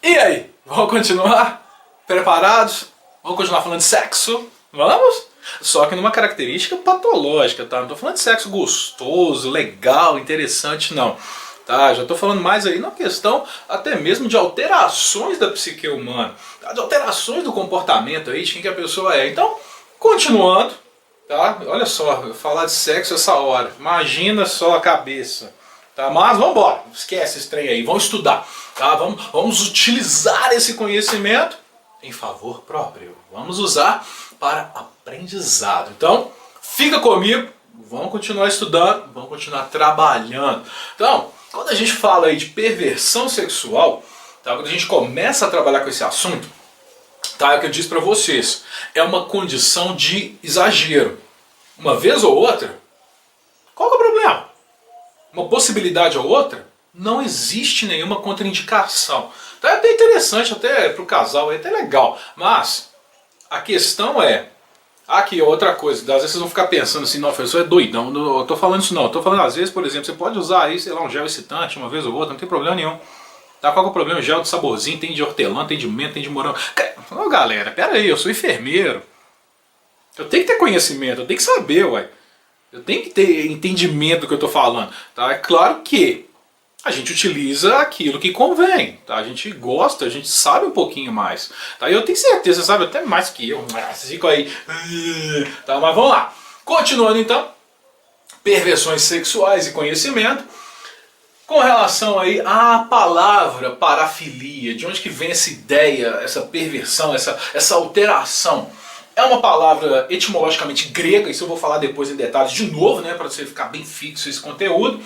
E aí, vamos continuar? Preparados? Vamos continuar falando de sexo? Vamos? Só que numa característica patológica, tá? Não tô falando de sexo gostoso, legal, interessante, não. Tá? Já tô falando mais aí na questão até mesmo de alterações da psique humana, tá? De alterações do comportamento aí, de quem que a pessoa é. Então, continuando, tá? Olha só, falar de sexo essa hora, imagina só a cabeça. Tá? Mas vamos embora, esquece esse trem aí, vamos estudar. Tá? Vamos utilizar esse conhecimento em favor próprio. Vamos usar para aprendizado. Então, fica comigo, vamos continuar estudando, vamos continuar trabalhando. Então, quando a gente fala aí de perversão sexual, tá? Quando a gente começa a trabalhar com esse assunto, tá? É o que eu disse para vocês, é uma condição de exagero. Uma vez ou outra, qual que é o problema? Uma possibilidade ou outra, não existe nenhuma contraindicação. Então é até interessante, até para o casal, é até legal. Mas a questão é, aqui outra coisa, às vezes vocês vão ficar pensando assim, não, professor é doidão, eu tô falando isso não, eu tô falando às vezes, por exemplo, você pode usar aí, sei lá, um gel excitante uma vez ou outra, não tem problema nenhum. Tá, qual que é o problema? Gel de saborzinho, tem de hortelã, tem de menta, tem de morango. Ô galera, pera aí, eu sou enfermeiro. Eu tenho que ter conhecimento, eu tenho que saber, ué. Eu tenho que ter entendimento do que eu estou falando. Tá? É claro que a gente utiliza aquilo que convém. Tá? A gente gosta, a gente sabe um pouquinho mais. Tá? Eu tenho certeza, sabe até mais que eu. Fico aí. Tá? Mas vamos lá. Continuando então. Perversões sexuais e conhecimento. Com relação aí à palavra parafilia. De onde que vem essa ideia, essa perversão, essa alteração? É uma palavra etimologicamente grega, isso eu vou falar depois em detalhes de novo, né, para você ficar bem fixo esse conteúdo,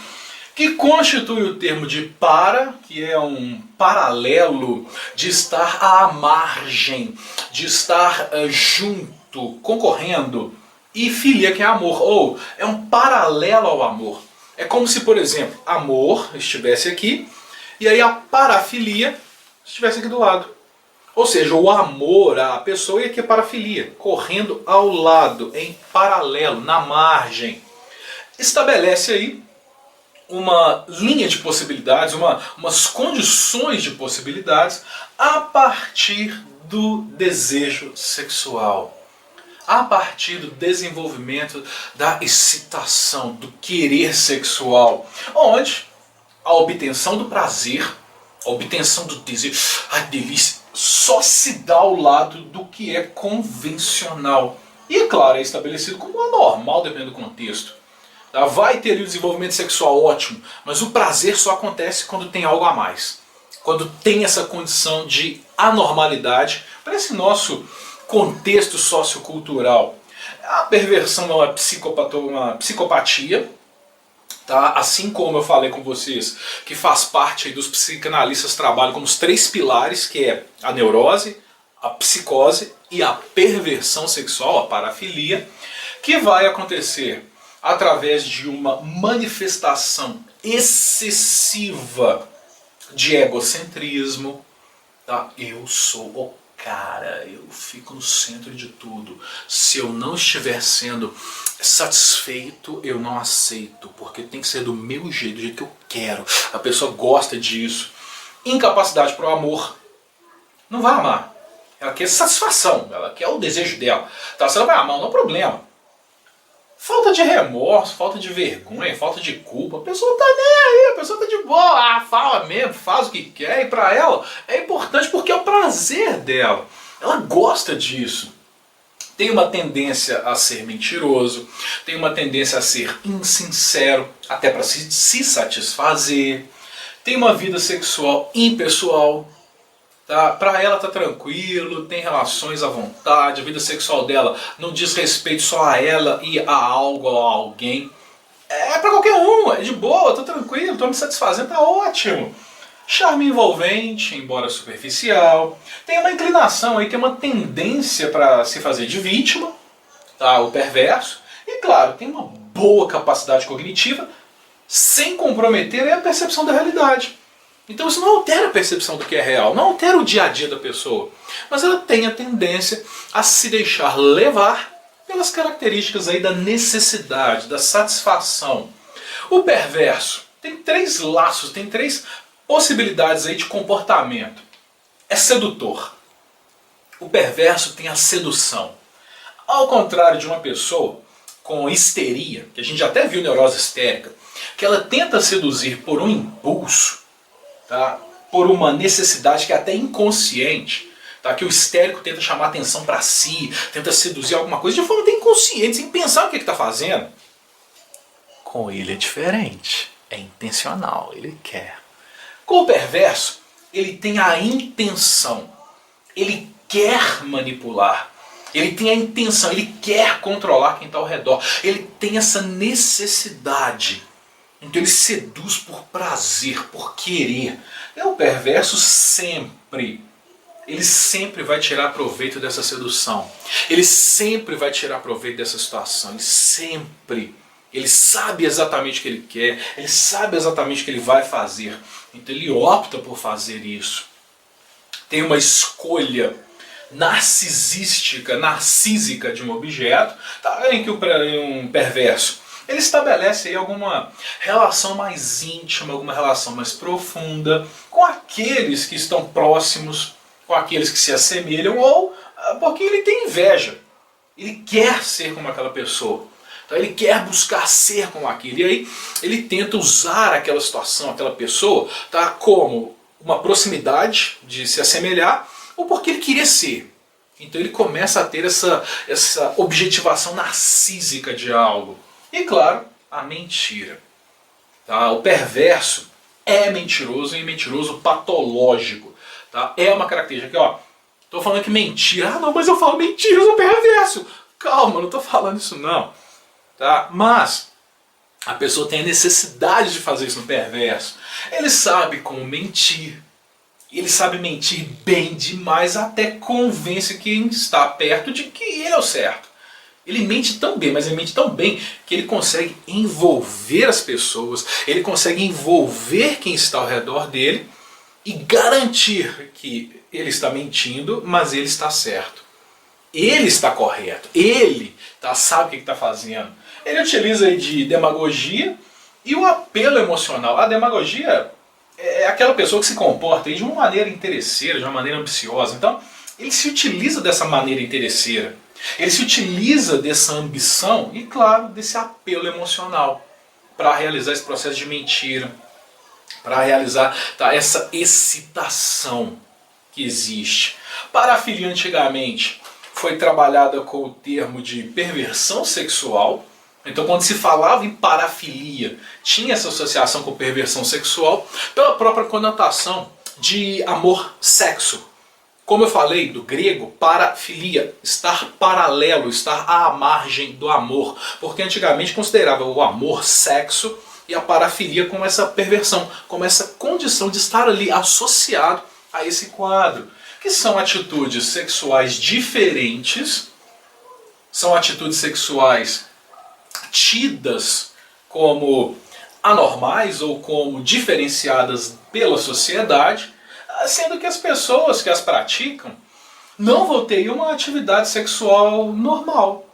que constitui o termo de para, que é um paralelo, de estar à margem, de estar junto, concorrendo, e filia, que é amor, ou é um paralelo ao amor. É como se, por exemplo, amor estivesse aqui, e aí a parafilia estivesse aqui do lado. Ou seja, o amor à pessoa e aqui a parafilia, correndo ao lado, em paralelo, na margem. Estabelece aí uma linha de possibilidades, umas condições de possibilidades a partir do desejo sexual. A partir do desenvolvimento da excitação, do querer sexual. Onde a obtenção do prazer, a obtenção do desejo, a delícia, só se dá ao lado do que é convencional. E é claro, é estabelecido como anormal dependendo do contexto. Vai ter o desenvolvimento sexual ótimo, mas o prazer só acontece quando tem algo a mais. Quando tem essa condição de anormalidade para esse nosso contexto sociocultural. A perversão é uma psicopatia. Tá? Assim como eu falei com vocês, que faz parte aí dos psicanalistas trabalham como os 3 pilares, que é a neurose, a psicose e a perversão sexual, a parafilia, que vai acontecer através de uma manifestação excessiva de egocentrismo. Tá? Eu sou o cara, eu fico no centro de tudo. Se eu não estiver sendo satisfeito, eu não aceito, porque tem que ser do meu jeito, do jeito que eu quero. A pessoa gosta disso. Incapacidade para o amor. Não vai amar. Ela quer satisfação, ela quer o desejo dela. Tá? Se ela vai amar, não é problema. Falta de remorso, falta de vergonha, falta de culpa. A pessoa não tá nem aí, a pessoa tá de boa. Fala mesmo, faz o que quer. E pra ela é importante porque é o prazer dela. Ela gosta disso. Tem uma tendência a ser mentiroso, tem uma tendência a ser insincero, até para se satisfazer. Tem uma vida sexual impessoal. Tá? Para ela tá tranquilo, tem relações à vontade, a vida sexual dela não diz respeito só a ela e a algo ou a alguém. É para qualquer um, é de boa, tô tranquilo, tô me satisfazendo, tá ótimo. Charme envolvente, embora superficial. Tem uma inclinação aí, tem uma tendência para se fazer de vítima, tá? O perverso. E claro, tem uma boa capacidade cognitiva, sem comprometer a percepção da realidade. Então isso não altera a percepção do que é real, não altera o dia a dia da pessoa, mas ela tem a tendência a se deixar levar pelas características aí da necessidade, da satisfação. O perverso tem 3 laços, tem 3 possibilidades aí de comportamento. é sedutor. O perverso tem a sedução. Ao contrário de uma pessoa com histeria, que a gente até viu neurose histérica, que ela tenta seduzir por um impulso, tá? Por uma necessidade que é até inconsciente, tá? Que o histérico tenta chamar atenção para si, tenta seduzir alguma coisa de forma até inconsciente, sem pensar o que está fazendo. Com ele é diferente, é intencional, ele quer. Com o perverso, ele tem a intenção, ele quer manipular, ele tem a intenção, ele quer controlar quem está ao redor, ele tem essa necessidade. Então ele seduz por prazer, por querer. É o perverso ele sempre vai tirar proveito dessa sedução. Ele sempre vai tirar proveito dessa situação. Ele sabe exatamente o que ele quer, ele sabe exatamente o que ele vai fazer. Então ele opta por fazer isso. Tem uma escolha narcísica de um objeto, tá? Em que um perverso ele estabelece aí alguma relação mais íntima, alguma relação mais profunda com aqueles que estão próximos, com aqueles que se assemelham, ou porque ele tem inveja. Ele quer ser como aquela pessoa. Então ele quer buscar ser como aquilo. E aí ele tenta usar aquela situação, aquela pessoa, tá, como uma proximidade de se assemelhar, ou porque ele queria ser. Então ele começa a ter essa objetivação narcísica de algo. E claro, a mentira. Tá? O perverso é mentiroso e mentiroso patológico. Tá? É uma característica aqui, ó. Tô falando que mentira. Ah, não, mas eu falo mentira, eu sou perverso. Calma, não tô falando isso não. Tá? Mas a pessoa tem a necessidade de fazer isso no perverso. Ele sabe como mentir. Ele sabe mentir bem demais, até convence quem está perto de que ele é o certo. Ele mente tão bem, mas ele mente tão bem que ele consegue envolver as pessoas, ele consegue envolver quem está ao redor dele e garantir que ele está mentindo, mas ele está certo. Ele está correto, ele sabe o que está fazendo. Ele utiliza aí de demagogia e o apelo emocional. A demagogia é aquela pessoa que se comporta aí de uma maneira interesseira, de uma maneira ambiciosa. Então, ele se utiliza dessa maneira interesseira. Ele se utiliza dessa ambição e, claro, desse apelo emocional para realizar esse processo de mentira, para realizar essa excitação que existe. Parafilia antigamente foi trabalhada com o termo de perversão sexual. Então quando se falava em parafilia, tinha essa associação com perversão sexual pela própria conotação de amor-sexo. Como eu falei, do grego, parafilia, estar paralelo, estar à margem do amor. Porque antigamente considerava o amor sexo e a parafilia como essa perversão, como essa condição de estar ali associado a esse quadro. Que são atitudes sexuais diferentes, são atitudes sexuais tidas como anormais ou como diferenciadas pela sociedade, sendo que as pessoas que as praticam não vão ter uma atividade sexual normal,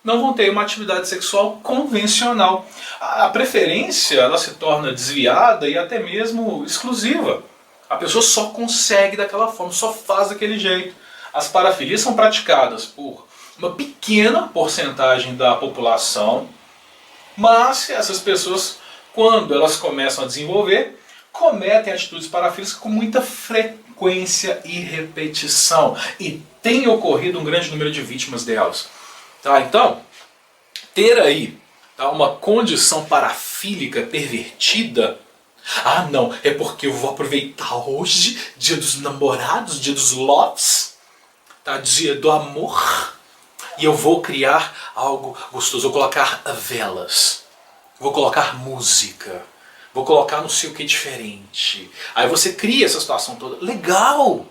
não vão ter uma atividade sexual convencional. A preferência ela se torna desviada e até mesmo exclusiva. A pessoa só consegue daquela forma, só faz daquele jeito. As parafilias são praticadas por uma pequena porcentagem da população, mas essas pessoas, quando elas começam a desenvolver, cometem atitudes parafílicas com muita frequência e repetição. E tem ocorrido um grande número de vítimas delas. Tá? Então, ter aí uma condição parafílica pervertida, ah não, é porque eu vou aproveitar hoje, dia dos namorados, dia dos loves, dia do amor, e eu vou criar algo gostoso, vou colocar velas, vou colocar música, vou colocar não sei o que diferente. Aí você cria essa situação toda. Legal!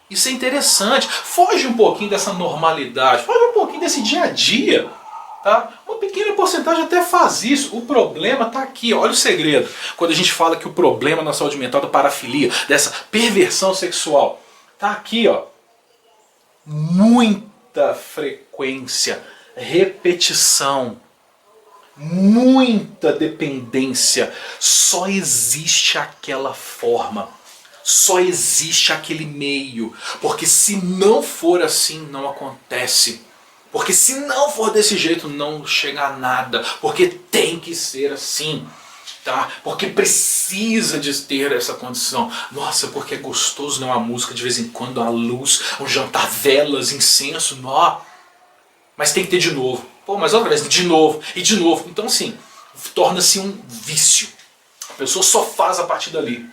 Isso é interessante. Foge um pouquinho dessa normalidade, foge um pouquinho desse dia a dia. Tá? Uma pequena porcentagem até faz isso. O problema está aqui. Olha o segredo. Quando a gente fala que o problema na saúde mental da parafilia, dessa perversão sexual, está aqui, ó. Muita frequência, repetição, muita dependência. Só existe aquela forma. Só existe aquele meio. Porque se não for assim, não acontece. Porque se não for desse jeito, não chega a nada. Porque tem que ser assim. Tá? Porque precisa de ter essa condição. Nossa, porque é gostoso, né? Uma música de vez em quando, a luz, um jantar, velas, incenso. Nó. Mas tem que ter de novo. Pô, mas outra vez, de novo e de novo. Então assim, torna-se um vício. A pessoa só faz a partir dali.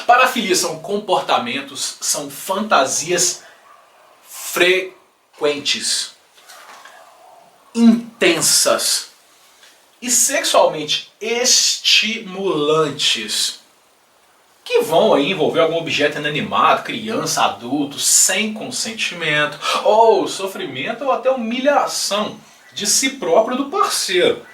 Parafilia são comportamentos, são fantasias frequentes, intensas e sexualmente estimulantes, que vão aí envolver algum objeto inanimado, criança, adulto, sem consentimento, ou sofrimento ou até humilhação de si próprio do parceiro.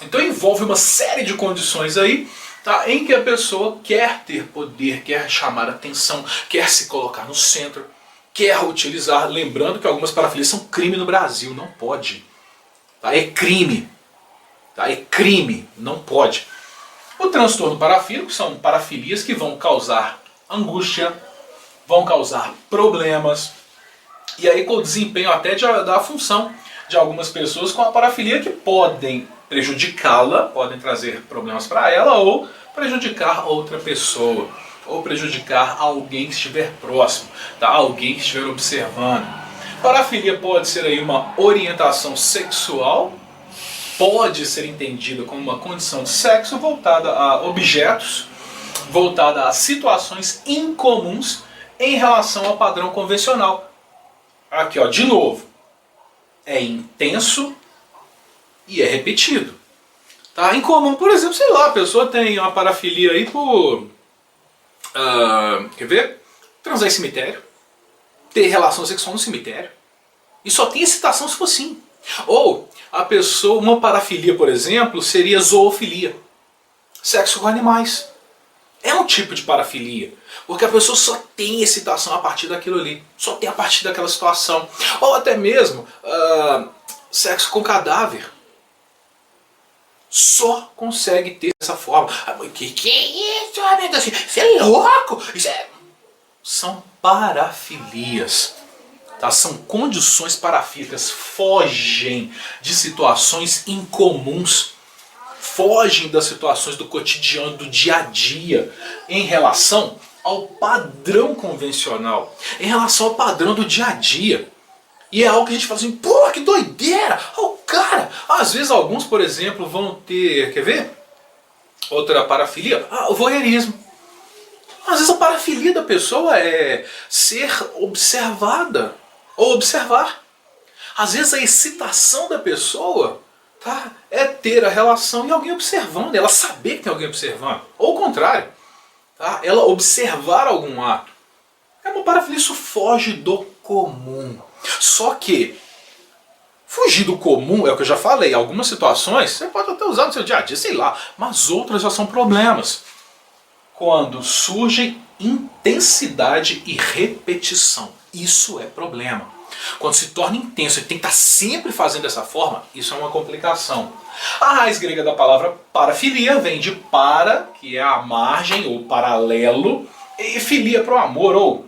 Então envolve uma série de condições aí, tá, em que a pessoa quer ter poder, quer chamar atenção, quer se colocar no centro, quer utilizar. Lembrando que algumas parafilias são crime no Brasil, não pode. Tá? É crime. Tá? É crime, não pode. O transtorno parafílico são parafilias que vão causar angústia, vão causar problemas, e aí com o desempenho até da função de algumas pessoas com a parafilia que podem prejudicá-la, podem trazer problemas para ela ou prejudicar outra pessoa, ou prejudicar alguém que estiver próximo, tá? Alguém que estiver observando. Parafilia pode ser aí uma orientação sexual, pode ser entendida como uma condição de sexo voltada a objetos, voltada a situações incomuns em relação ao padrão convencional. Aqui, ó, de novo, é intenso e é repetido. Tá? Incomum, por exemplo, sei lá, a pessoa tem uma parafilia aí por... quer ver? Transar em cemitério. Ter relação sexual no cemitério. E só tem excitação se for assim. Ou a pessoa, uma parafilia, por exemplo, seria zoofilia. Sexo com animais. É um tipo de parafilia. Porque a pessoa só tem excitação a partir daquilo ali. Só tem a partir daquela situação. Ou até mesmo sexo com cadáver. Só consegue ter essa forma. Que é isso, amigo? Você é louco? Isso é... São parafilias. Tá? São condições parafílicas. Fogem de situações incomuns. Fogem das situações do cotidiano, do dia a dia, em relação ao padrão convencional, em relação ao padrão do dia a dia. E é algo que a gente fala assim, pô, que doideira! Oh, cara! Às vezes alguns, por exemplo, vão ter, quer ver? Outra parafilia, o voyeurismo. Às vezes a parafilia da pessoa é ser observada, ou observar. Às vezes a excitação da pessoa, tá, é ter a relação e alguém observando, ela saber que tem alguém observando. Ou o contrário, tá, ela observar algum ato. É uma parafilia, isso foge do comum. Só que fugir do comum é o que eu já falei. Algumas situações você pode até usar no seu dia a dia, sei lá, mas outras já são problemas. Quando surge intensidade e repetição, isso é problema. Quando se torna intenso e tem que estar sempre fazendo dessa forma, isso é uma complicação. A raiz grega da palavra parafilia vem de para, que é a margem ou paralelo, e filia para o amor, ou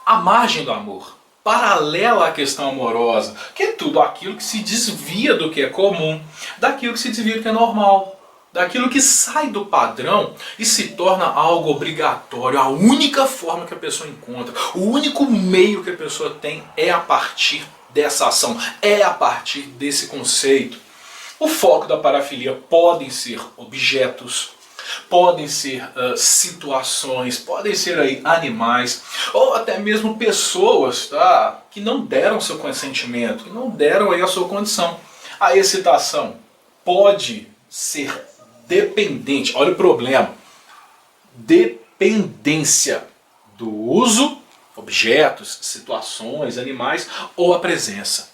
a margem do amor, paralela à questão amorosa, que é tudo aquilo que se desvia do que é comum, daquilo que se desvia do que é normal, daquilo que sai do padrão e se torna algo obrigatório. A única forma que a pessoa encontra, o único meio que a pessoa tem é a partir dessa ação, é a partir desse conceito. O foco da parafilia podem ser objetos, podem ser situações, podem ser aí animais, ou até mesmo pessoas, tá, que não deram seu consentimento, que não deram aí a sua condição. A excitação pode ser dependente, olha o problema, dependência do uso, objetos, situações, animais, ou a presença.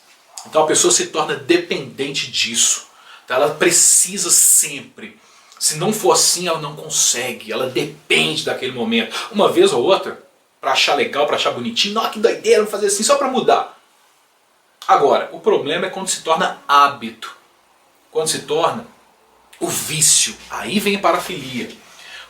Então a pessoa se torna dependente disso, tá? Ela precisa sempre. Se não for assim, ela não consegue, ela depende daquele momento. Uma vez ou outra, para achar legal, para achar bonitinho, não, que doideira, vou fazer assim só para mudar. Agora, o problema é quando se torna hábito, quando se torna o vício, aí vem parafilia.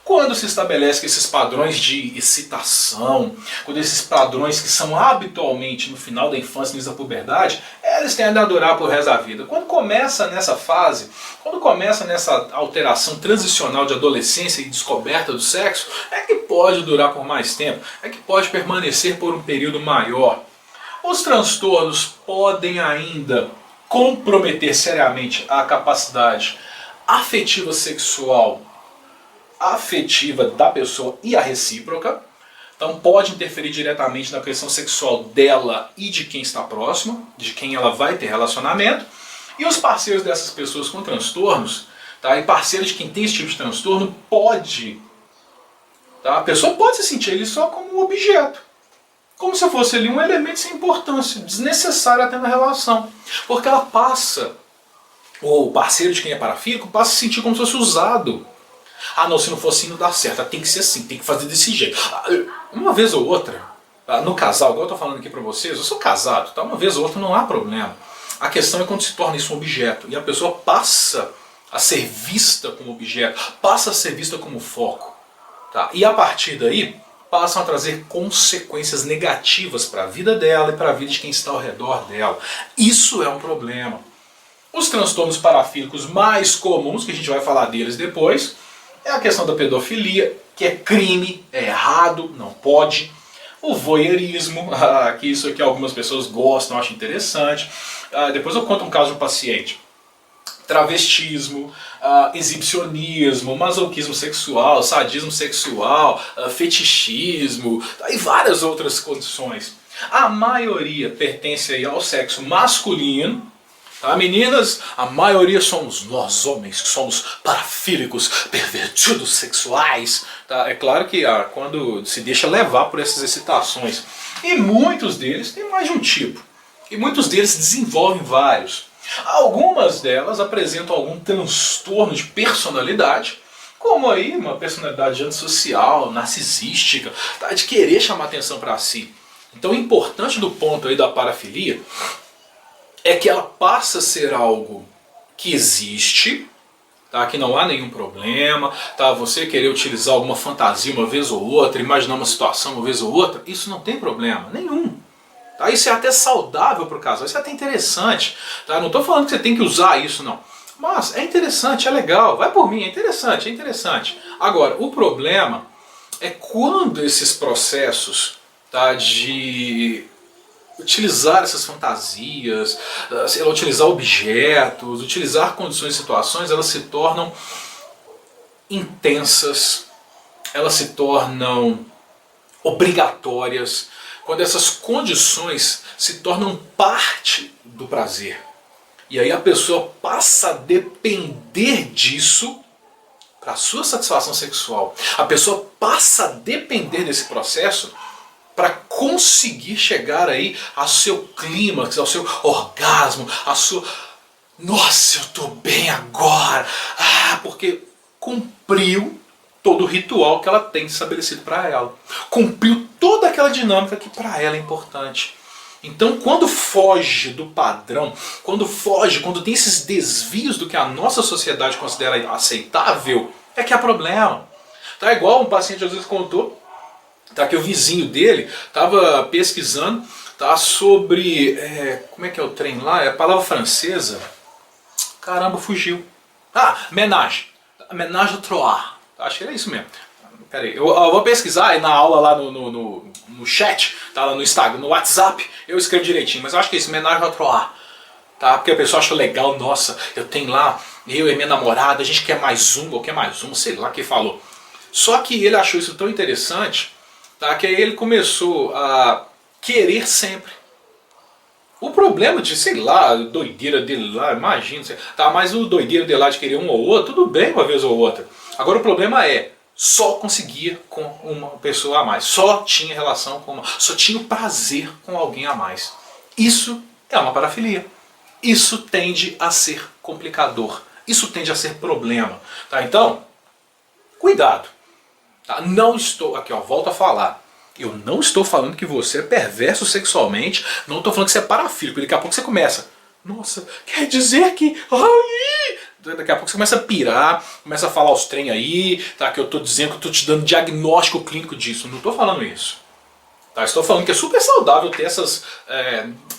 Quando se estabelece que esses padrões de excitação, quando esses padrões que são habitualmente no final da infância e da puberdade, eles tendem a durar pro resto da vida. Quando começa nessa fase, quando começa nessa alteração transicional de adolescência e descoberta do sexo, é que pode durar por mais tempo, é que pode permanecer por um período maior. Os transtornos podem ainda comprometer seriamente a capacidade afetiva sexual afetiva da pessoa e a recíproca. Então pode interferir diretamente na questão sexual dela e de quem está próximo, de quem ela vai ter relacionamento. E os parceiros dessas pessoas com transtornos, tá? E parceiros de quem tem esse tipo de transtorno, pode, tá? A pessoa pode se sentir ali só como um objeto, como se fosse ali um elemento sem importância, desnecessário até na relação, porque ela passa, ou o parceiro de quem é parafílico passa a se sentir como se fosse usado. Ah não, se não for assim não dá certo, tem que ser assim, tem que fazer desse jeito. Uma vez ou outra, no casal, igual eu estou falando aqui para vocês, eu sou casado, tá? Uma vez ou outra não há problema. A questão é quando se torna isso um objeto, e a pessoa passa a ser vista como objeto, passa a ser vista como foco. Tá? E a partir daí, passam a trazer consequências negativas para a vida dela e para a vida de quem está ao redor dela. Isso é um problema. Os transtornos parafílicos mais comuns, que a gente vai falar deles depois, é a questão da pedofilia, que é crime, é errado, não pode. O voyeurismo, que isso aqui algumas pessoas gostam, acham interessante. Depois eu conto um caso de um paciente. Travestismo, exibicionismo, masoquismo sexual, sadismo sexual, fetichismo, e várias outras condições. A maioria pertence aí ao sexo masculino. Tá, meninas, a maioria somos nós homens, que somos parafílicos, pervertidos sexuais. Tá? É claro que quando se deixa levar por essas excitações. E muitos deles têm mais de um tipo. E muitos deles desenvolvem vários. Algumas delas apresentam algum transtorno de personalidade, como aí uma personalidade antissocial, narcisística, tá? De querer chamar atenção para si. Então o importante do ponto aí da parafilia é que ela passa a ser algo que existe, tá? Que não há nenhum problema, tá? Você querer utilizar alguma fantasia uma vez ou outra, imaginar uma situação uma vez ou outra, isso não tem problema nenhum. Tá? Isso é até saudável para o casal, isso é até interessante. Tá? Não estou falando que você tem que usar isso, não. Mas é interessante, é legal, vai por mim, é interessante, é interessante. Agora, o problema é quando esses processos, tá, de utilizar essas fantasias, utilizar objetos, utilizar condições e situações, elas se tornam intensas, elas se tornam obrigatórias, quando essas condições se tornam parte do prazer. E aí a pessoa passa a depender disso para a sua satisfação sexual. A pessoa passa a depender desse processo para conseguir chegar aí ao seu clímax, ao seu orgasmo, a sua... Nossa, eu estou bem agora! Porque cumpriu todo o ritual que ela tem estabelecido para ela. Cumpriu toda aquela dinâmica que para ela é importante. Então quando foge do padrão, quando tem esses desvios do que a nossa sociedade considera aceitável, é que há problema. Tá igual um paciente às vezes contou, tá, que o vizinho dele estava pesquisando, tá, sobre, como é que é o trem lá? É a palavra francesa. Caramba, fugiu. Ménage. Ménage à trois. Acho que era isso mesmo. Pera aí, eu vou pesquisar aí na aula lá no chat, tá, lá no Instagram, no WhatsApp, eu escrevo direitinho, mas eu acho que é isso, ménage à trois. Tá? Porque a pessoa acha legal, nossa, eu tenho lá, eu e minha namorada, a gente quer mais um, ou quer mais um, sei lá quem falou. Só que ele achou isso tão interessante, tá, que aí ele começou a querer sempre. O problema de, sei lá, doideira dele lá, imagina, tá, mas o doideira dele lá de querer um ou outro, tudo bem uma vez ou outra. Agora o problema é, só conseguia com uma pessoa a mais, só tinha relação com só tinha o prazer com alguém a mais. Isso é uma parafilia. Isso tende a ser complicador. Isso tende a ser problema. Tá? Então, cuidado. Tá? Não estou, aqui ó, volto a falar. Eu não estou falando que você é perverso sexualmente, não estou falando que você é parafílico. Daqui a pouco você começa. Nossa, quer dizer que... Ai! Daqui a pouco você começa a pirar, começa a falar os trem aí, tá? Que eu tô dizendo que eu tô te dando diagnóstico clínico disso. Não tô falando isso. Tá? Estou falando que é super saudável ter essas,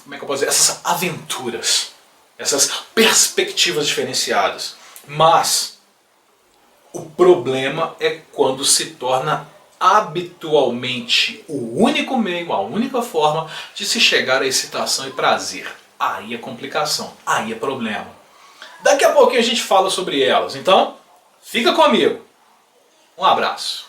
como é que eu posso dizer? Essas aventuras, essas perspectivas diferenciadas. Mas o problema é quando se torna habitualmente o único meio, a única forma de se chegar à excitação e prazer. Aí é complicação, aí é problema. Daqui a pouquinho a gente fala sobre elas, então fica comigo. Um abraço.